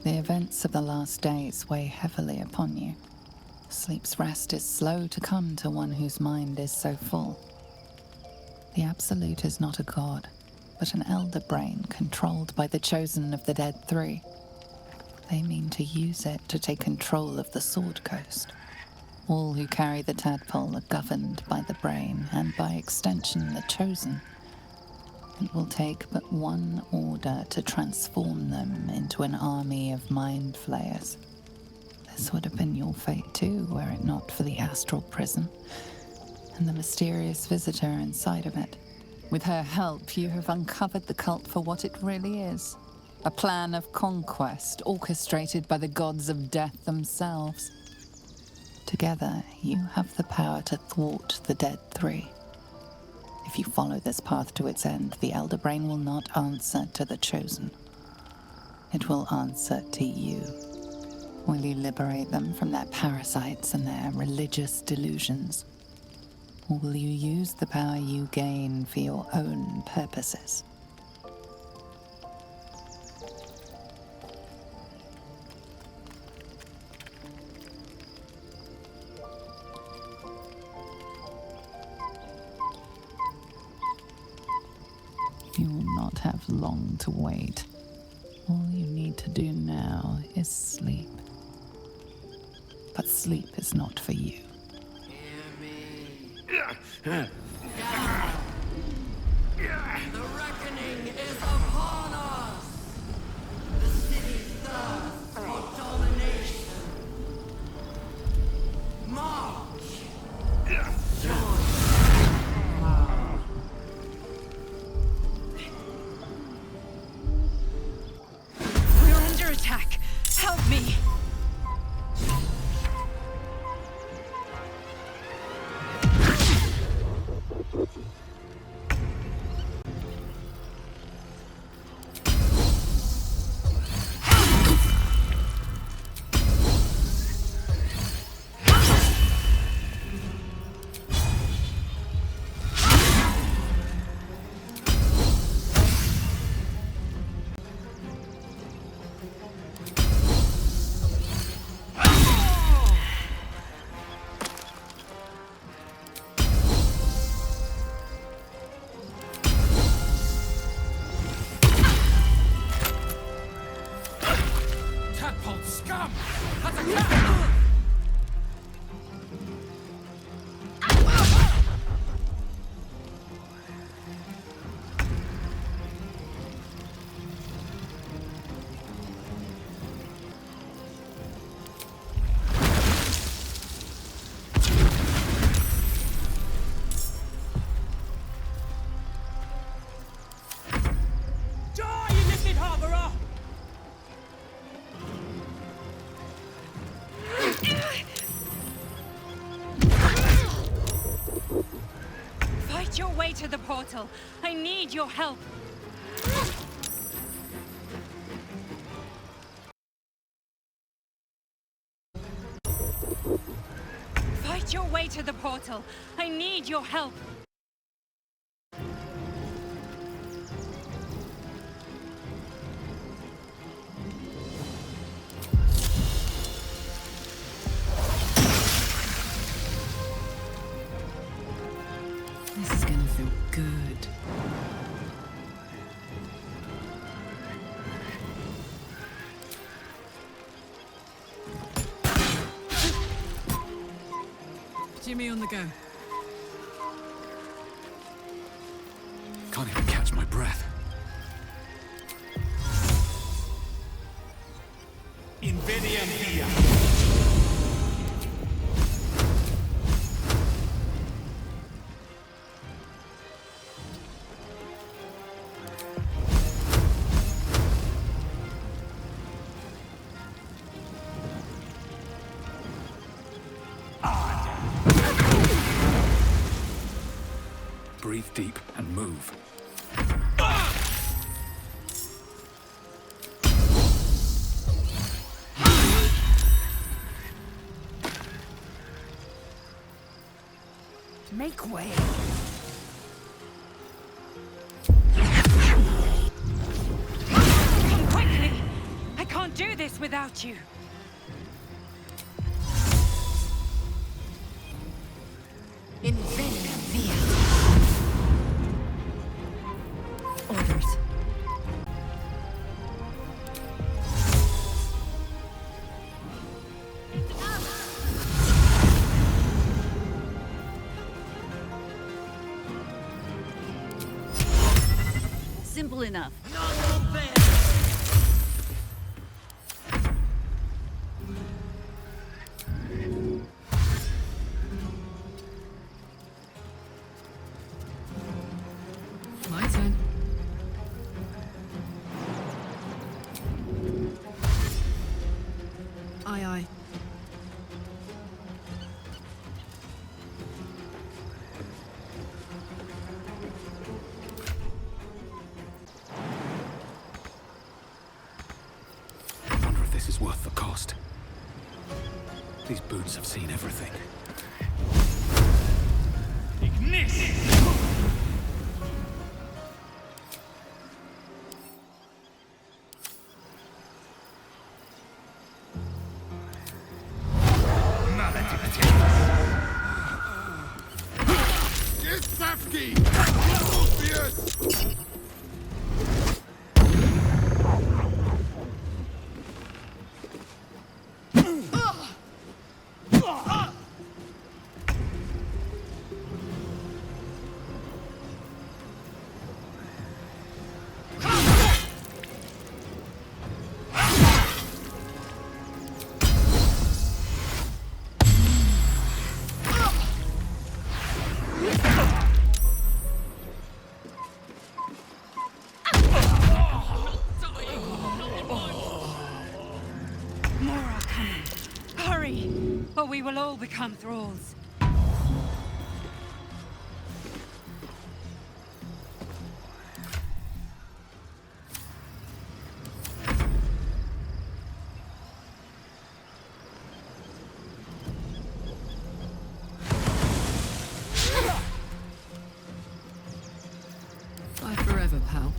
The events of the last days weigh heavily upon you. Sleep's rest is slow to come to one whose mind is so full. The Absolute is not a god, but an elder brain controlled by the chosen of the Dead Three. They mean to use it to take control of the Sword Coast. All who carry the tadpole are governed by the brain, and by extension the chosen. It will take but one order to transform them into an army of mind flayers. This would have been your fate too, were it not for the astral prison and the mysterious visitor inside of it. With her help, you have uncovered the cult for what it really is. A plan of conquest orchestrated by the gods of death themselves. Together, you have the power to thwart the Dead Three. If you follow this path to its end, the Elder Brain will not answer to the Chosen. It will answer to you. Will you liberate them from their parasites and their religious delusions? Or will you use the power you gain for your own purposes? You will not have long to wait. All you need to do now is sleep. But sleep is not for you. The reckoning is upon us! The city's thirst for domination. March! We're under attack! Help me! Fight your way to the portal. I need your help. Fight your way to the portal. I need your help. This is gonna feel good. Jimmy on the go. Can't even catch my breath. Invidium here. Breathe deep and move. Make way. Come quickly. I can't do this without you. Inveniam via. Orders. Simple enough. My turn. Aye, aye. I wonder if this is worth the cost. These boots have seen everything. Ignis! More are coming. Hurry, or we will all become thralls. Bye forever, pal.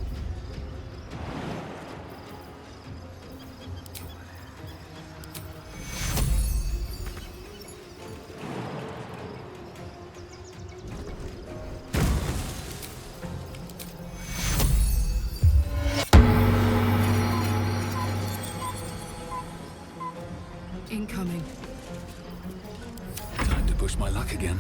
Incoming. Time to push my luck again.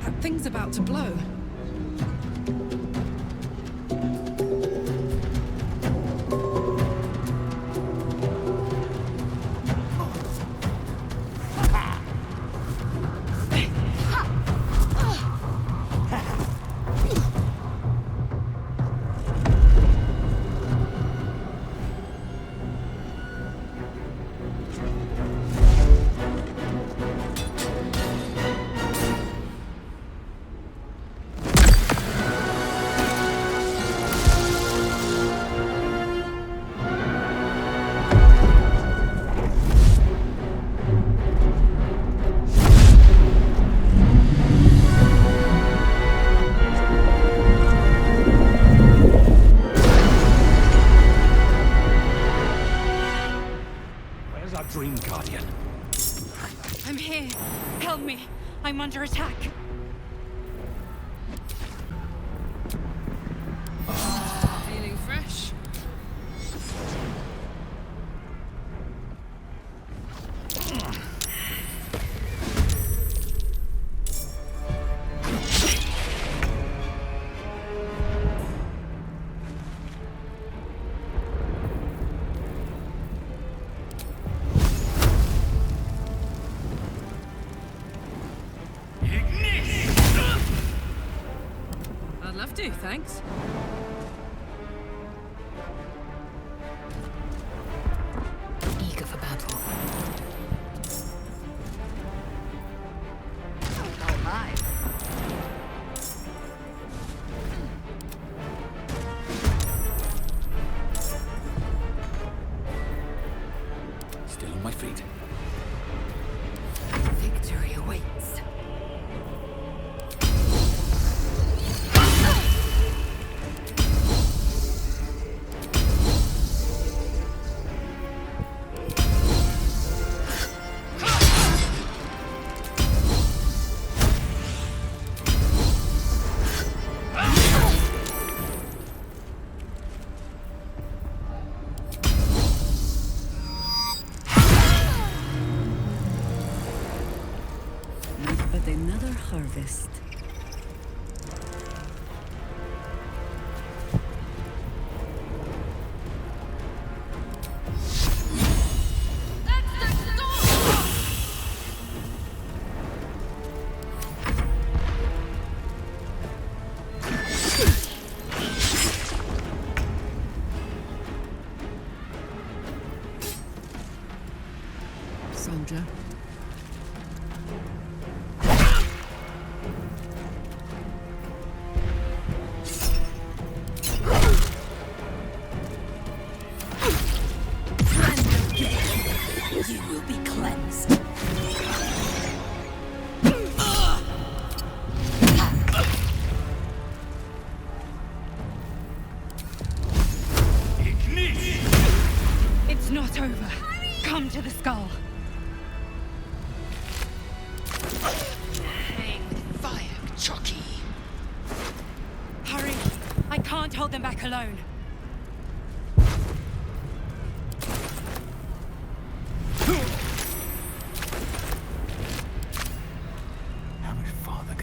That thing's about to blow. Where's our dream guardian? I'm here. Help me. I'm under attack. Feeling fresh? I'd love to, thanks. Eager for battle. Oh my. but another harvest. Soldier. You will be cleansed. It's not over. Come to the skull. Hang fire, Chucky. Hurry! I can't hold them back alone. How much farther?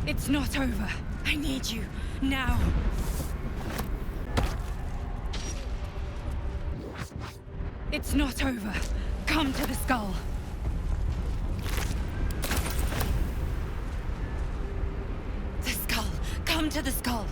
It's not over. I need you now. It's not over. Come to the skull. The skull. Come to the skull.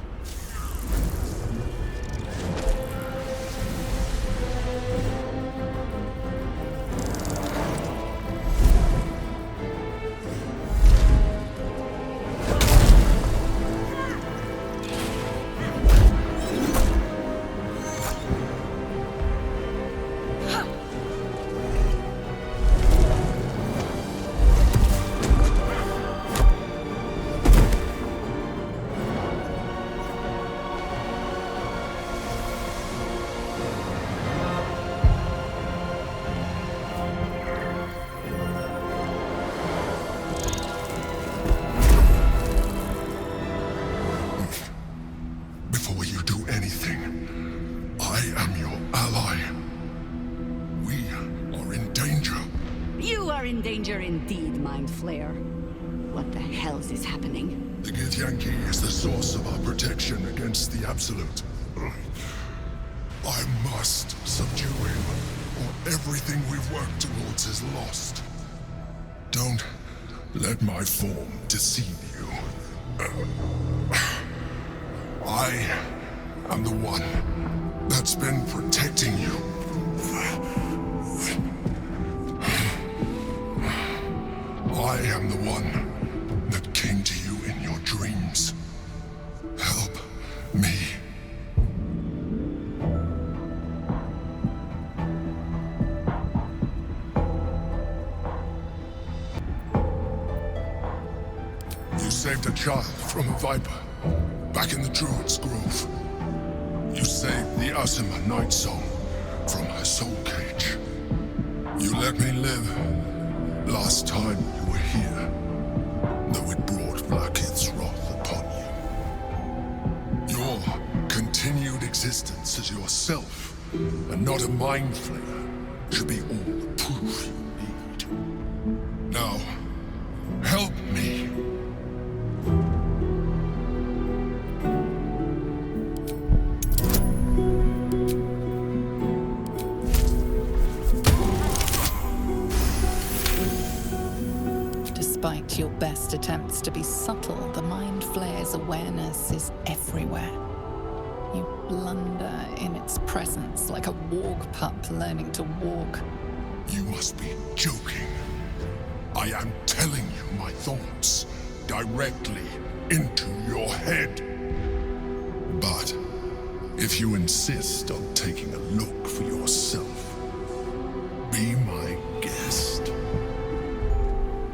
Before you do anything, I am your ally. We are in danger. You are in danger indeed, Mind Flayer. What the hell is happening? The Githyanki is the source of our protection against the Absolute. I must subdue him, or everything we've worked towards is lost. Don't let my form deceive you. I am the one that's been protecting you. I am the one that came to you in your dreams. Help me. You saved a child from a viper. Back in the Druid's Grove. You saved the Asima Night Song from her soul cage. You let me live last time you were here, though it brought Vlaakith's wrath upon you. Your continued existence as yourself, and not a mind flayer, should be all the proof you need. Now, help me. Despite your best attempts to be subtle, the Mind Flayer's awareness is everywhere. You blunder in its presence like a warg pup learning to walk. You must be joking. I am telling you my thoughts directly into your head. But if you insist on taking a look for yourself, be my guest.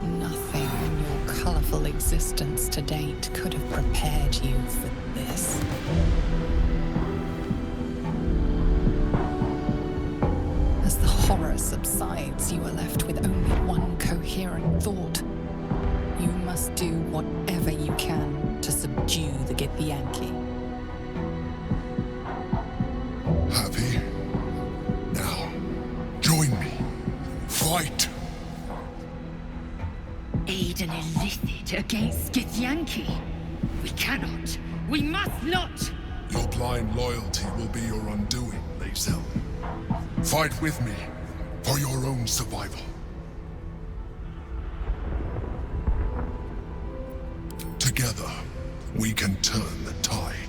Nothing in your colorful existence to date could have prepared you for this. As the horror subsides, you are left with only one coherent thought. You must do whatever you can to subdue the Githyanki. Fight! Aid an Illithid against Githyanki? We cannot. We must not! Your blind loyalty will be your undoing, Lae'zel. Fight with me, for your own survival. Together, we can turn the tide.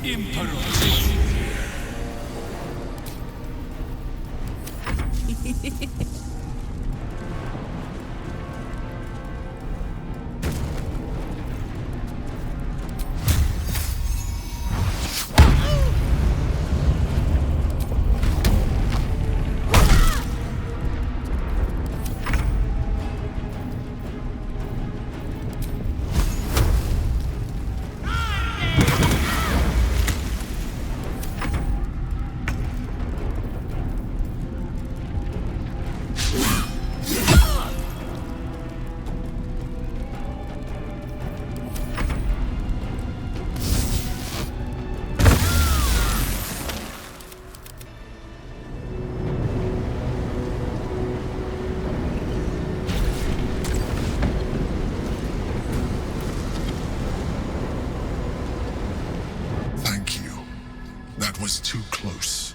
Emperor. Was too close.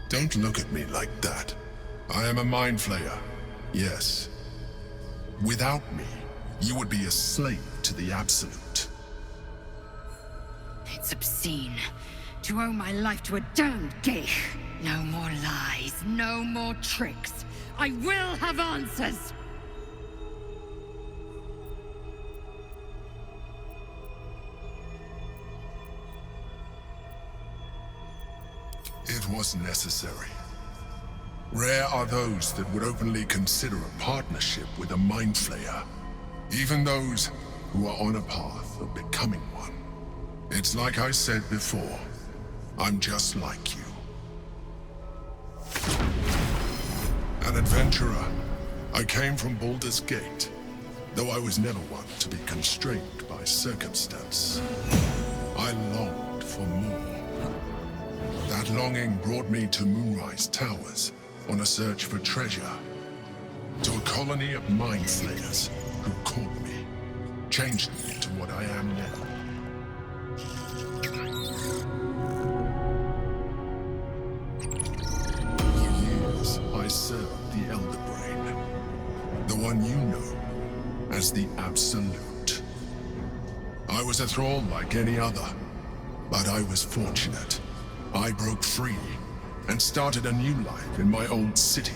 Don't look at me like that. I am a mind flayer, yes. Without me, you would be a slave to the Absolute. It's obscene to owe my life to a damned geich. No more lies, no more tricks. I will have answers! It was necessary. Rare are those that would openly consider a partnership with a mind flayer. Even those who are on a path of becoming one. It's like I said before, I'm just like you. An adventurer, I came from Baldur's Gate, though I was never one to be constrained by circumstance. I longed for more. That longing brought me to Moonrise Towers on a search for treasure. To a colony of mind flayers who caught me, changed me to what I am now. For years, I served the Elder Brain, the one you know as the Absolute. I was a thrall like any other, but I was fortunate. I broke free and started a new life in my old city.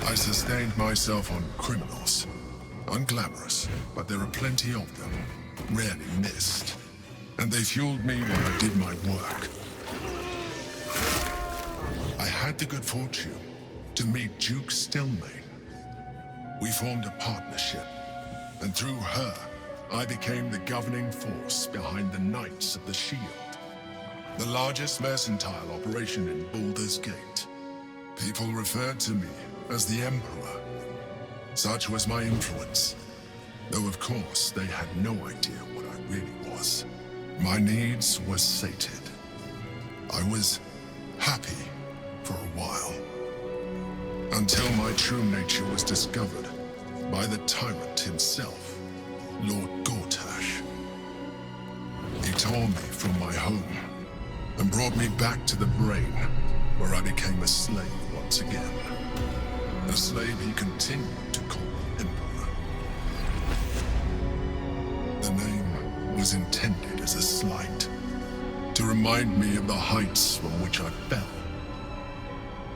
I sustained myself on criminals. Unglamorous, but there are plenty of them, rarely missed. And they fueled me while I did my work. I had the good fortune to meet Duke Stelmane. We formed a partnership, and through her, I became the governing force behind the Knights of the Shield. The largest mercantile operation in Baldur's Gate. People referred to me as the Emperor. Such was my influence. Though of course, they had no idea what I really was. My needs were sated. I was happy for a while. Until my true nature was discovered by the tyrant himself, Lord Gortash. He tore me from my home and brought me back to the Brain, where I became a slave once again. A slave he continued to call Emperor. The name was intended as a slight, to remind me of the heights from which I fell.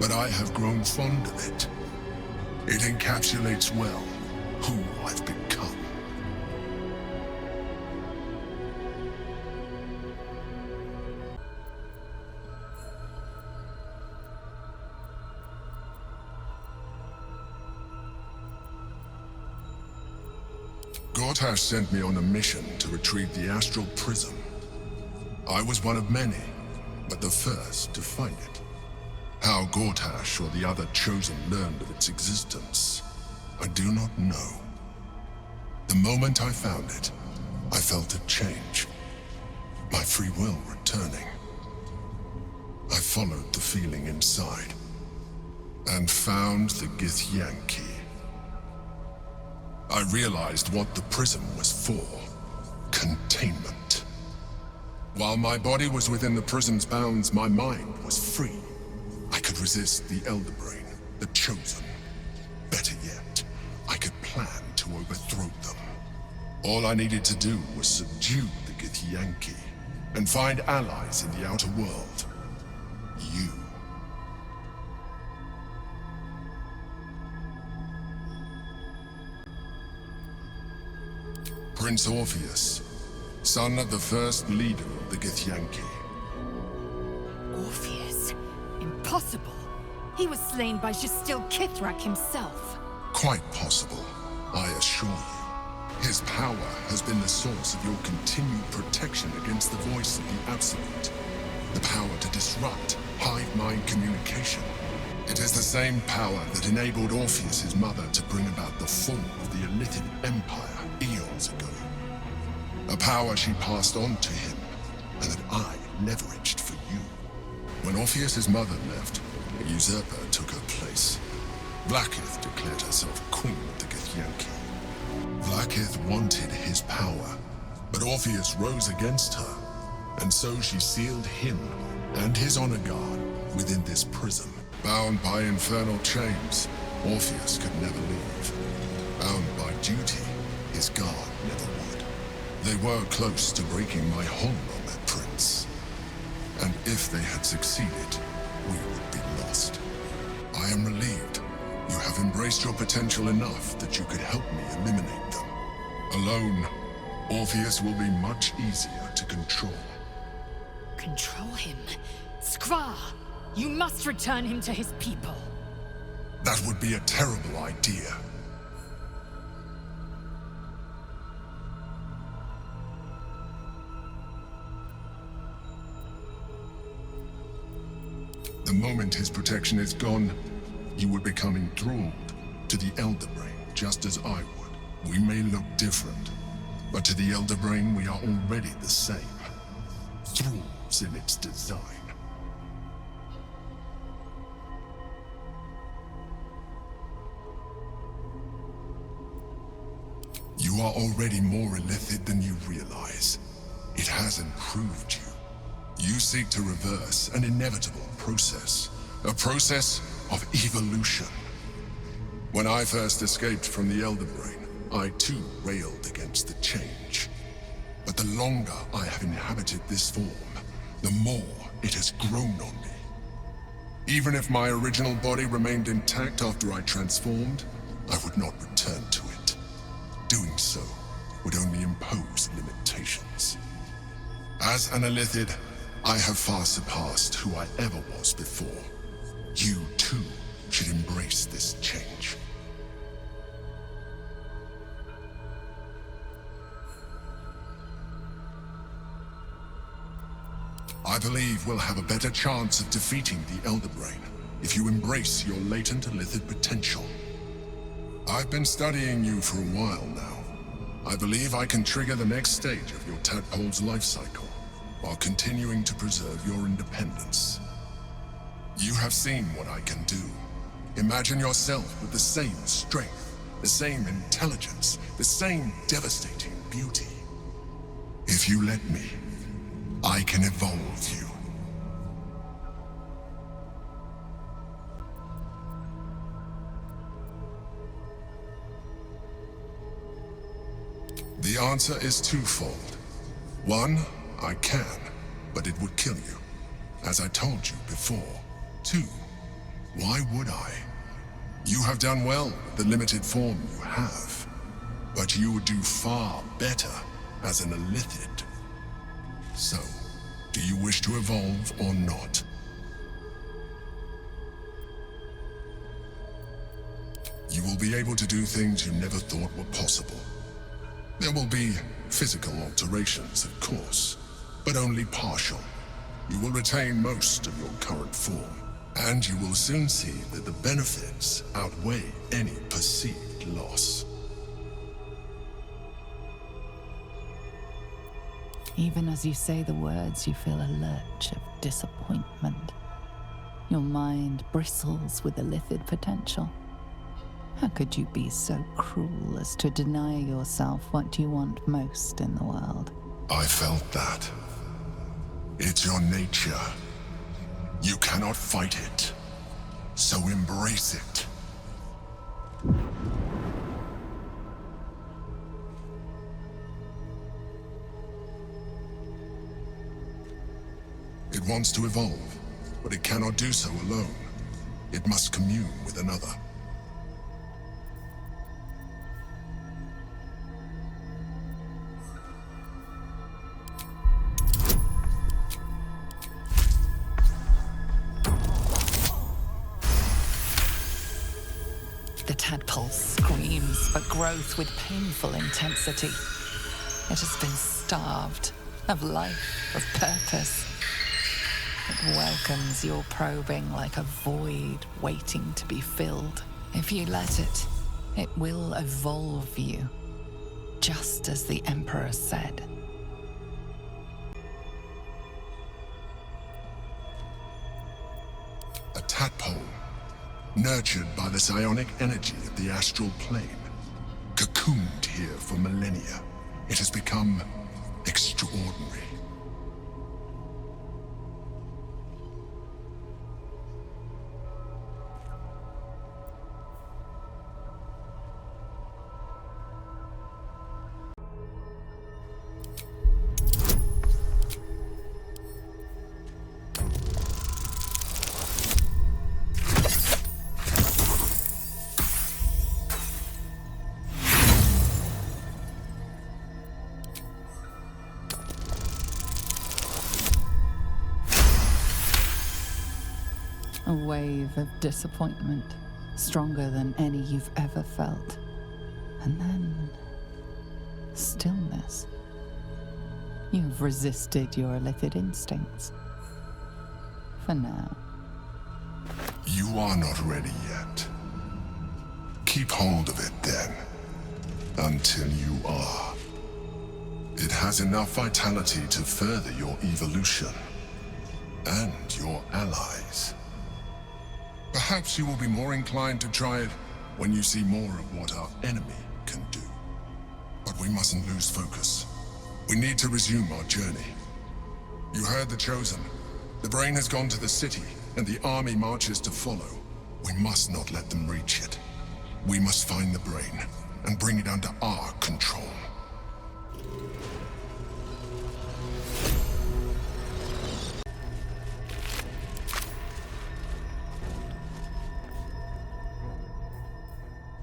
But I have grown fond of it. It encapsulates well who I've become. Gortash sent me on a mission to retrieve the Astral Prism. I was one of many, but the first to find it. How Gortash or the other Chosen learned of its existence, I do not know. The moment I found it, I felt a change. My free will returning. I followed the feeling inside, and found the Githyanki. I realized what the prism was for. Containment. While my body was within the prism's bounds, my mind was free. I could resist the Elder Brain, the Chosen. Better yet, I could plan to overthrow them. All I needed to do was subdue the Githyanki and find allies in the outer world. You. Prince Orpheus, son of the first leader of the Githyanki. Orpheus? Impossible. He was slain by Justil Kithrak himself. Quite possible, I assure you. His power has been the source of your continued protection against the voice of the Absolute. The power to disrupt hive-mind communication. It is the same power that enabled Orpheus's mother to bring about the fall of the Illithid Empire eons ago. A power she passed on to him, and that I leveraged for you. When Orpheus's mother left, a usurper took her place. Blackith declared herself queen of the Githyanki. Blackith wanted his power, but Orpheus rose against her, and so she sealed him and his honor guard within this prison. Bound by infernal chains, Orpheus could never leave. Bound by duty, his guard never would. They were close to breaking my hold on that prince. And if they had succeeded, we would be lost. I am relieved. You have embraced your potential enough that you could help me eliminate them. Alone, Orpheus will be much easier to control. Control him? Skvar! You must return him to his people. That would be a terrible idea. The moment his protection is gone, you would become enthralled to the Elder Brain, just as I would. We may look different, but to the Elder Brain we are already the same. Thralls in its design. You are already more Illithid than you realize. It has improved you. You seek to reverse an inevitable process. A process of evolution. When I first escaped from the Elder Brain, I too railed against the change. But the longer I have inhabited this form, the more it has grown on me. Even if my original body remained intact after I transformed, I would not return to it. Doing so would only impose limitations. As an Illithid, I have far surpassed who I ever was before. You, too, should embrace this change. I believe we'll have a better chance of defeating the Elder Brain if you embrace your latent Illithid potential. I've been studying you for a while now. I believe I can trigger the next stage of your tadpole's life cycle, while continuing to preserve your independence. You have seen what I can do. Imagine yourself with the same strength, the same intelligence, the same devastating beauty. If you let me, I can evolve you. The answer is twofold. One, I can, but it would kill you, as I told you before. Two, why would I? You have done well with the limited form you have, but you would do far better as an Illithid. So, do you wish to evolve or not? You will be able to do things you never thought were possible. There will be physical alterations, of course, but only partial. You will retain most of your current form, and you will soon see that the benefits outweigh any perceived loss. Even as you say the words, you feel a lurch of disappointment. Your mind bristles with Illithid potential. How could you be so cruel as to deny yourself what you want most in the world? I felt that. It's your nature. You cannot fight it, so embrace it. It wants to evolve, but it cannot do so alone. It must commune with another. The tadpole screams for growth with painful intensity. It has been starved of life, of purpose. It welcomes your probing like a void waiting to be filled. If you let it, it will evolve you, just as the Emperor said. A tadpole, nurtured by the psionic energy of the astral plane, cocooned here for millennia. It has become extraordinary. A wave of disappointment, stronger than any you've ever felt. And then, stillness. You've resisted your illithid instincts. For now. You are not ready yet. Keep hold of it then, until you are. It has enough vitality to further your evolution, and your allies. Perhaps you will be more inclined to try it when you see more of what our enemy can do. But we mustn't lose focus. We need to resume our journey. You heard the Chosen. The brain has gone to the city, and the army marches to follow. We must not let them reach it. We must find the brain, and bring it under our control.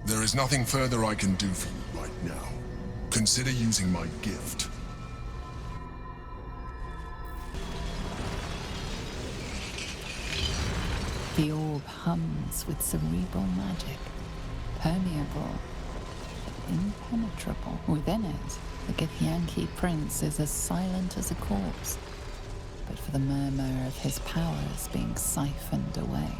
There is nothing further I can do for you right now. Consider using my gift. The orb hums with cerebral magic, permeable, impenetrable. Within it, the Githyanki prince is as silent as a corpse, but for the murmur of his powers being siphoned away.